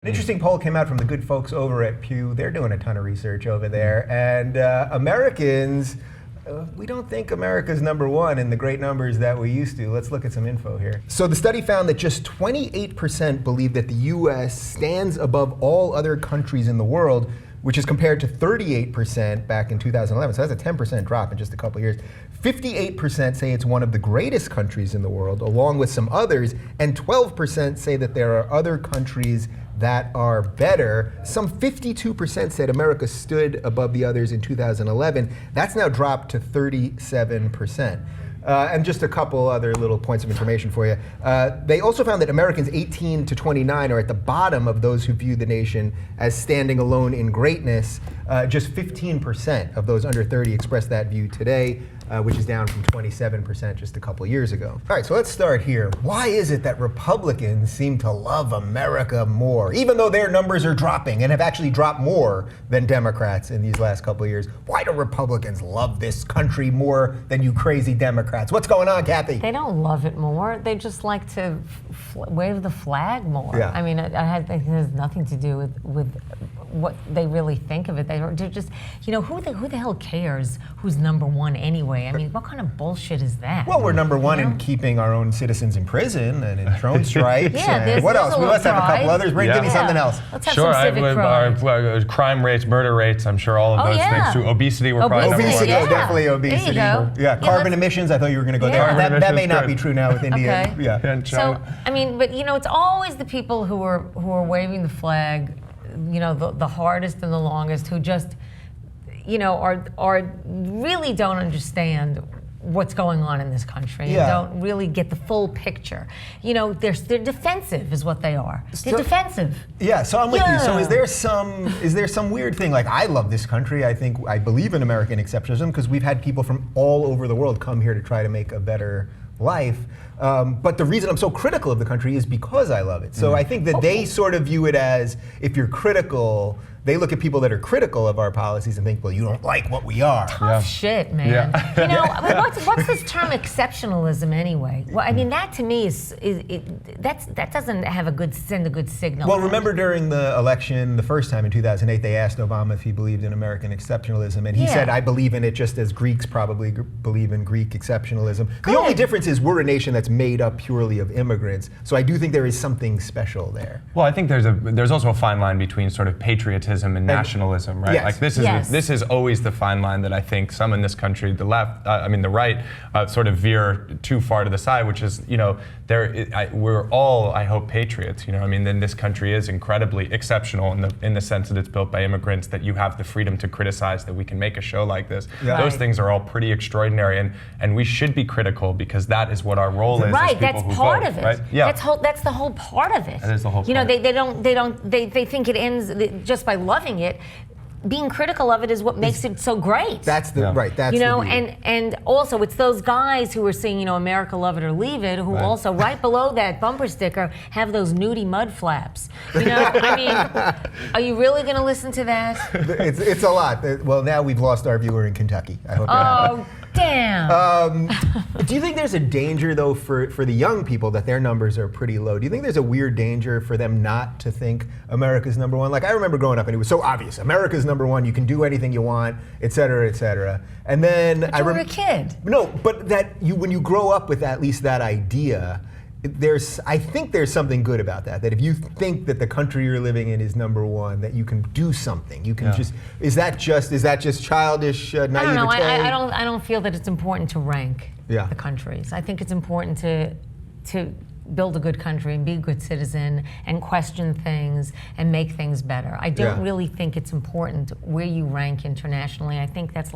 An interesting poll came out from the good folks over at Pew. They're doing a ton of research over there. And Americans, we don't think America's number one in the great numbers that we used to. Let's look at some info here. So the study found that just 28% believe that the US stands above all other countries in the world, which is compared to 38% back in 2011. So that's a 10% drop in just a couple years. 58% say it's one of the greatest countries in the world, along with some others, and 12% say that there are other countries that are better. Some 52% said America stood above the others in 2011. That's now dropped to 37%. And just a couple other little points of information for you. They also found that Americans 18 to 29 are at the bottom of those who view the nation as standing alone in greatness. Just 15% of those under 30 expressed that view today, which is down from 27% just a couple years ago. All right, so let's start here. Why is it that Republicans seem to love America more, even though their numbers are dropping and have actually dropped more than Democrats in these last couple of years? Why do Republicans love this country more than you crazy Democrats? What's going on, Cathy? They don't love it more. They just like to wave the flag more. Yeah. I mean, it has nothing to do with what they really think of it. They're just, you know, who the hell cares who's number one anyway? I mean, what kind of bullshit is that? Well, we're number one in keeping our own citizens in prison and in drone strikes. Yeah, what else? We must have a couple others. Bryn, give me something else. Let's have some civic pride. Our crime rates, murder rates, I'm sure all of those things too. Obesity, we're probably number one. Obesity, definitely obesity. There you go. Yeah, carbon emissions, I thought you were going to go there. That may not be true now with India. Okay. Yeah. So, I mean, but you know, it's always the people who are waving the flag, you know, the hardest and the longest, who just, you know, are really don't understand what's going on in this country and don't really get the full picture. You know, they're defensive is what they are. They're defensive. Yeah, so I'm with you. So is there some weird thing, like, I love this country, I believe in American exceptionalism because we've had people from all over the world come here to try to make a better life. But the reason I'm so critical of the country is because I love it. So I think that they sort of view it as, if you're critical, they look at people that are critical of our policies and think, well, you don't like what we are. Tough shit, man. Yeah. You know, what's this term exceptionalism anyway? Well, I mean, that to me that doesn't have send a good signal. Well, remember during the election, the first time in 2008, they asked Obama if he believed in American exceptionalism, and he said, I believe in it just as Greeks probably believe in Greek exceptionalism. The only difference is we're a nation that's made up purely of immigrants, so I do think there is something special there. Well, I think there's also a fine line between sort of patriotism and nationalism, right? Yes. Like this is always the fine line that I think some in this country, the left, the right, sort of veer too far to the side, which is, you know, we're all, I hope, patriots. You know, I mean, then this country is incredibly exceptional in the sense that it's built by immigrants, that you have the freedom to criticize, that we can make a show like this. Yeah. Those things are all pretty extraordinary, and we should be critical because that is what our role is. Right, as people that's who part vote, of it. Right? Yeah. That's the whole part of it. That is the whole part. You know, they think it ends just by loving it. Being critical of it is what makes it so great. That's the right. That's you know, the and also it's those guys who are saying, you know, America love it or leave it, who also right below that bumper sticker have those nudie mud flaps. You know, I mean, are you really going to listen to that? It's a lot. Well, now we've lost our viewer in Kentucky. I hope. Oh, damn. Do you think there's a danger, though, for the young people that their numbers are pretty low? Do you think there's a weird danger for them not to think America's number one? Like, I remember growing up and it was so obvious. America's number one. You can do anything you want, et cetera, et cetera. And then but you were a kid. No, but when you grow up with at least that idea, I think there's something good about that. That if you think that the country you're living in is number one, that you can do something. You can just. Is that just childish naivete? I don't know. I don't feel that it's important to rank the countries. I think it's important to build a good country and be a good citizen and question things and make things better. I don't really think it's important where you rank internationally. I think that's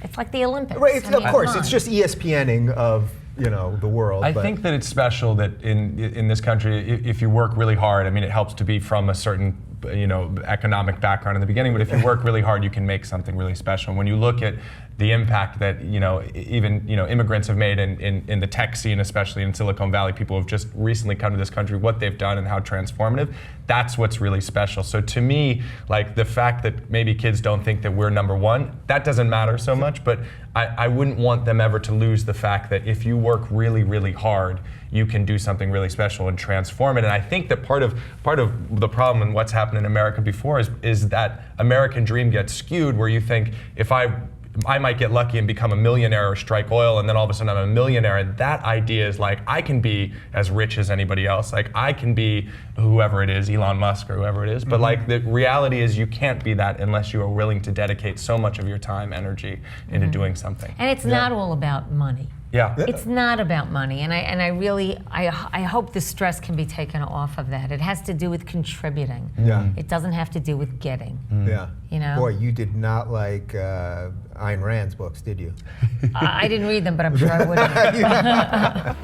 it's like the Olympics. Right. Of course, it's just ESPNing of, you know, the world. I think that it's special that in this country, if you work really hard, I mean, it helps to be from a certain economic background in the beginning, but if you work really hard, you can make something really special. And when you look at the impact that even immigrants have made in the tech scene, especially in Silicon Valley, people who have just recently come to this country, what they've done and how transformative, that's what's really special. So to me, like the fact that maybe kids don't think that we're number one, that doesn't matter so much, but I wouldn't want them ever to lose the fact that if you work really, really hard, you can do something really special and transform it. And I think that part of the problem and what's happened in America before is that American dream gets skewed, where you think if I might get lucky and become a millionaire or strike oil, and then all of a sudden I'm a millionaire. And that idea is like, I can be as rich as anybody else. Like, I can be whoever it is, Elon Musk or whoever it is. But like, the reality is you can't be that unless you are willing to dedicate so much of your time, energy into doing something. And it's not all about money. Yeah. It's not about money, and I really hope the stress can be taken off of that. It has to do with contributing. Yeah. It doesn't have to do with getting. Yeah. You know? Boy, you did not like Ayn Rand's books, did you? I didn't read them, but I'm sure I would have.